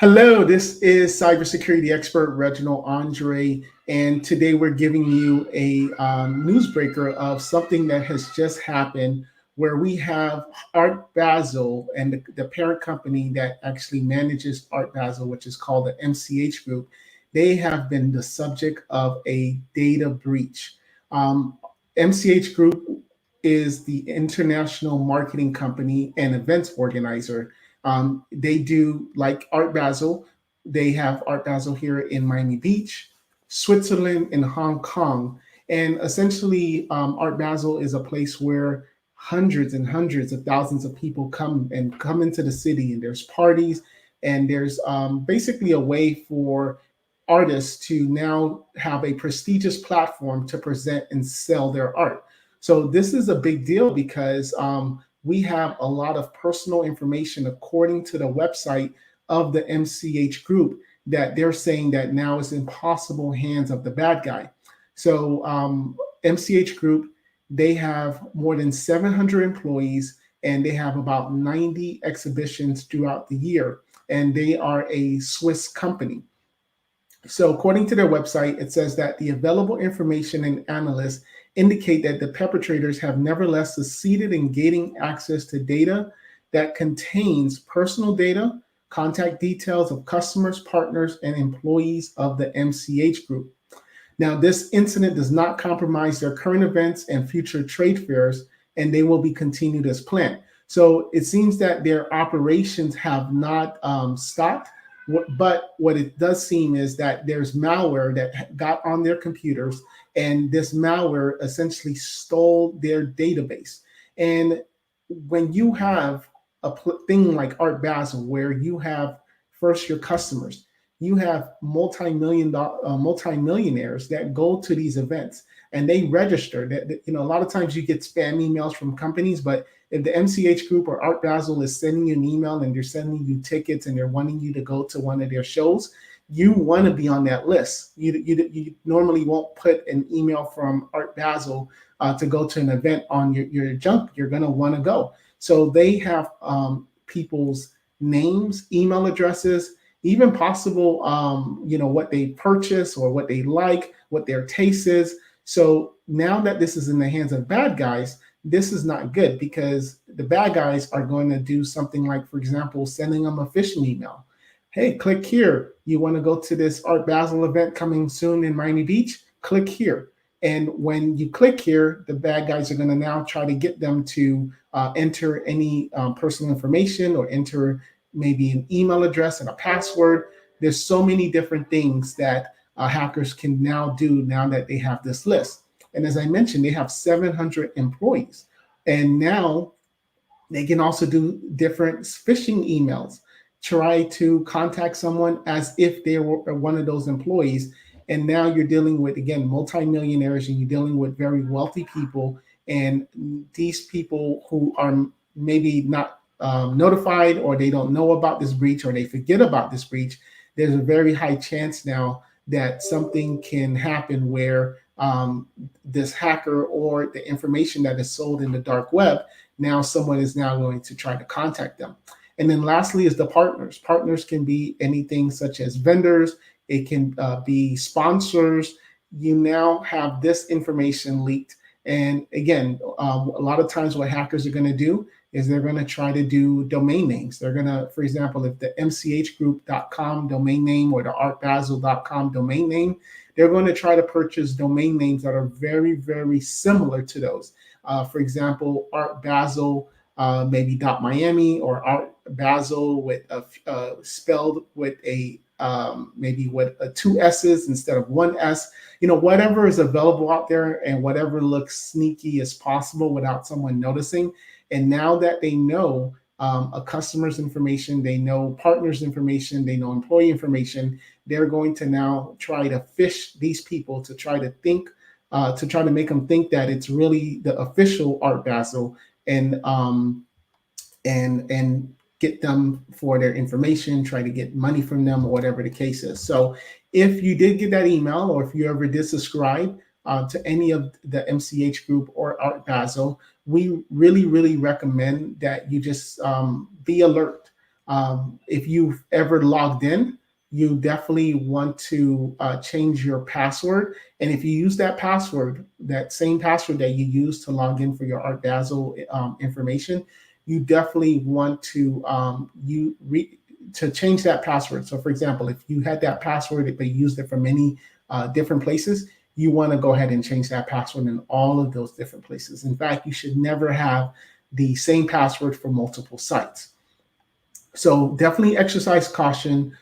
Hello, this is cybersecurity expert Reginald Andre, and today we're giving you a newsbreaker of something that has just happened where we have Art Basel and the parent company that actually manages Art Basel, which is called the MCH Group. They have been the subject of a data breach. Um, MCH Group is the international marketing company and events organizer. They do like Art Basel. They have Art Basel here in Miami Beach, Switzerland, and Hong Kong. And essentially, Art Basel is a place where hundreds and hundreds of thousands of people come into the city, and there's parties, and there's basically a way for artists to now have a prestigious platform to present and sell their art. So this is a big deal because we have a lot of personal information according to the website of the MCH Group that they're saying that now is in possible hands of the bad guy. So MCH Group, they have more than 700 employees and they have about 90 exhibitions throughout the year. And they are a Swiss company. So, according to their website, it says that the available information and analysts indicate that the perpetrators have nevertheless succeeded in gaining access to data that contains personal data, contact details of customers, partners, and employees of the MCH Group. Now, this incident does not compromise their current events and future trade fairs, and they will be continued as planned. So, it seems that their operations have not stopped. But what it does seem is that there's malware that got on their computers, and this malware essentially stole their database. And when you have a thing like Art Basel, where you have first your customers, you have multimillionaires that go to these events and they register. A lot of times you get spam emails from companies, but if the MCH Group or Art Basel is sending you an email and they're sending you tickets and they're wanting you to go to one of their shows, you want to be on that list. You normally won't put an email from Art Basel to go to an event on your junk. You're going to want to go. So they have people's names, email addresses, even possible, what they purchase or what they like, what their taste is. So now that this is in the hands of bad guys, this is not good because the bad guys are going to do something like, for example, sending them a phishing email. Hey, click here. You want to go to this Art Basel event coming soon in Miami Beach? Click here. And when you click here, the bad guys are going to now try to get them to enter any personal information or enter maybe an email address and a password. There's so many different things that hackers can now do now that they have this list. And as I mentioned, they have 700 employees. And now they can also do different phishing emails, try to contact someone as if they were one of those employees. And now you're dealing with, again, multimillionaires, and you're dealing with very wealthy people. And these people who are maybe not notified, or they don't know about this breach, or they forget about this breach, there's a very high chance now that something can happen where this hacker or the information that is sold in the dark web, now someone is now going to try to contact them. And then lastly is the partners. Partners can be anything such as vendors. It can be sponsors. You now have this information leaked. And again, a lot of times what hackers are going to do is they're going to try to do domain names. They're going to, for example, if the mchgroup.com domain name or the artbasel.com domain name, they're going to try to purchase domain names that are very, very similar to those. For example, Art Basel, maybe .Miami, or Art Basel with spelled with a maybe with two S's instead of one S. Whatever is available out there and whatever looks sneaky as possible without someone noticing. And now that they know a customer's information, they know partners' information, they know employee information, they're going to now try to phish these people to try to think, to try to make them think that it's really the official Art Basel, and get them for their information, try to get money from them, or whatever the case is. So if you did get that email, or if you ever did subscribe to any of the MCH Group or Art Basel, we really, really recommend that you just be alert. If you've ever logged in, you definitely want to change your password. And if you use that password, that same password that you use to log in for your Art Basel information, you definitely want to to change that password. So for example, if you had that password but you used it for many different places, you want to go ahead and change that password in all of those different places. In fact, you should never have the same password for multiple sites. So definitely exercise caution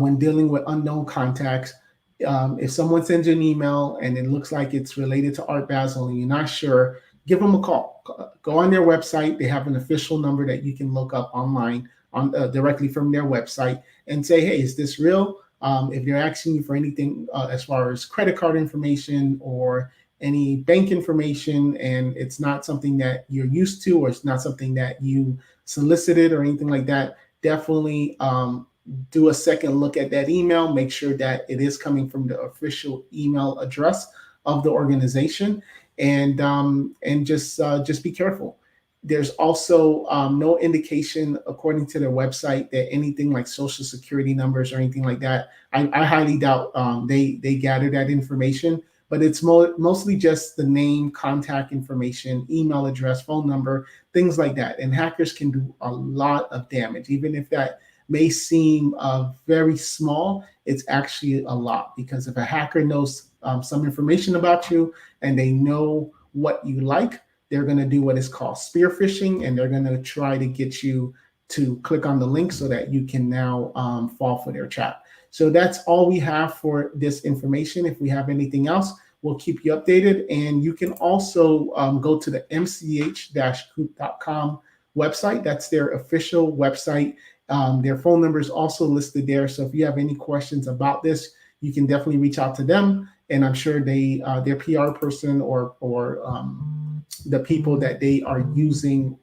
when dealing with unknown contacts. If someone sends you an email and it looks like it's related to Art Basel and you're not sure, give them a call. Go on their website. They have an official number that you can look up online on directly from their website and say, hey, is this real? If they're asking you for anything as far as credit card information or any bank information, and it's not something that you're used to, or it's not something that you solicited or anything like that, definitely do a second look at that email. Make sure that it is coming from the official email address of the organization, and just be careful. There's also no indication, according to their website, that anything like social security numbers or anything like that. I highly doubt they gather that information, but it's mostly just the name, contact information, email address, phone number, things like that. And hackers can do a lot of damage, even if that may seem very small. It's actually a lot, because if a hacker knows some information about you and they know what you like, they're going to do what is called spear phishing, and they're going to try to get you to click on the link so that you can now fall for their trap. So that's all we have for this information. If we have anything else, we'll keep you updated. And you can also go to the mch-group.com website. That's their official website. Their phone number is also listed there. So if you have any questions about this, you can definitely reach out to them. And I'm sure their PR person or the people that they are using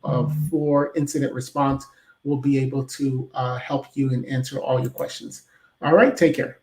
for incident response will be able to help you and answer all your questions. All right, take care.